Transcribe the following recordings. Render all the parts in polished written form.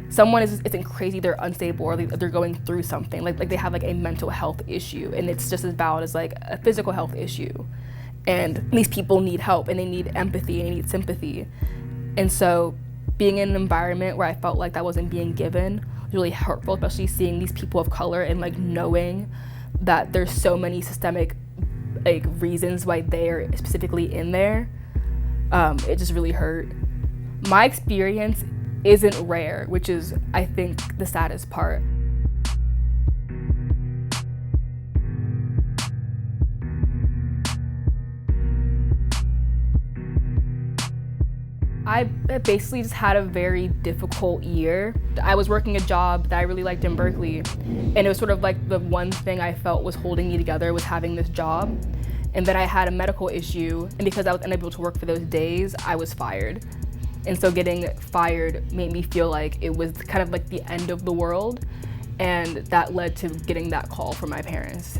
someone isn't crazy, they're unstable, or they're going through something, like they have like a mental health issue, and it's just as valid as like a physical health issue. And these people need help, and they need empathy, and they need sympathy. And so being in an environment where I felt like that wasn't being given was really hurtful, especially seeing these people of color and like knowing that there's so many systemic like reasons why they're specifically in there. It just really hurt. My experience isn't rare, which is, I think, the saddest part. I basically just had a very difficult year. I was working a job that I really liked in Berkeley, and it was sort of like the one thing I felt was holding me together was having this job. And then I had a medical issue, and because I was unable to work for those days, I was fired. And so getting fired made me feel like it was kind of like the end of the world, and that led to getting that call from my parents.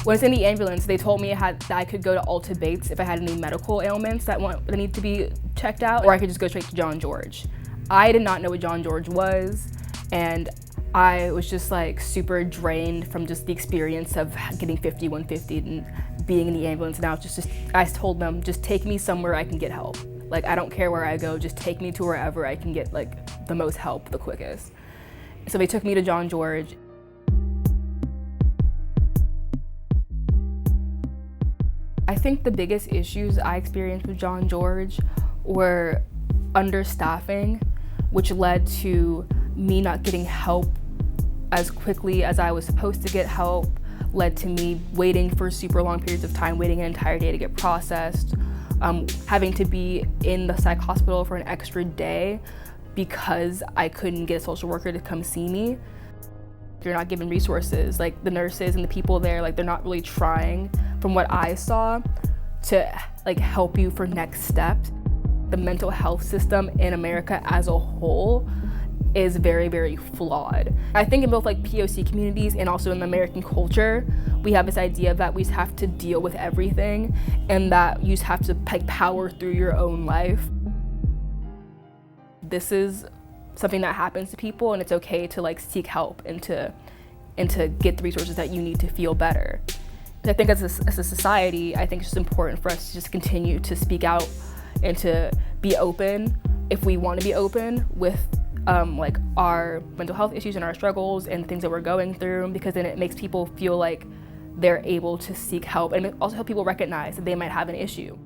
When I was in the ambulance, they told me that I could go to Alta Bates if I had any medical ailments that need to be checked out, or I could just go straight to John George. I did not know what John George was, and I was just like super drained from just the experience of getting 5150 and being in the ambulance. And I told them, just take me somewhere I can get help. Like, I don't care where I go, just take me to wherever I can get like the most help the quickest. So they took me to John George. I think the biggest issues I experienced with John George were understaffing, which led to me not getting help as quickly as I was supposed to get help, led to me waiting for super long periods of time, waiting an entire day to get processed, having to be in the psych hospital for an extra day because I couldn't get a social worker to come see me. You're not given resources, like the nurses and the people there, like they're not really trying, from what I saw, to like help you for next steps. The mental health system in America as a whole is very, very flawed. I think in both like POC communities and also in the American culture, we have this idea that we just have to deal with everything and that you just have to like power through your own life. This is something that happens to people, and it's okay to like seek help and to get the resources that you need to feel better. I think as a society, I think it's just important for us to just continue to speak out and to be open if we want to be open with like our mental health issues and our struggles and things that we're going through, because then it makes people feel like they're able to seek help, and it also help people recognize that they might have an issue.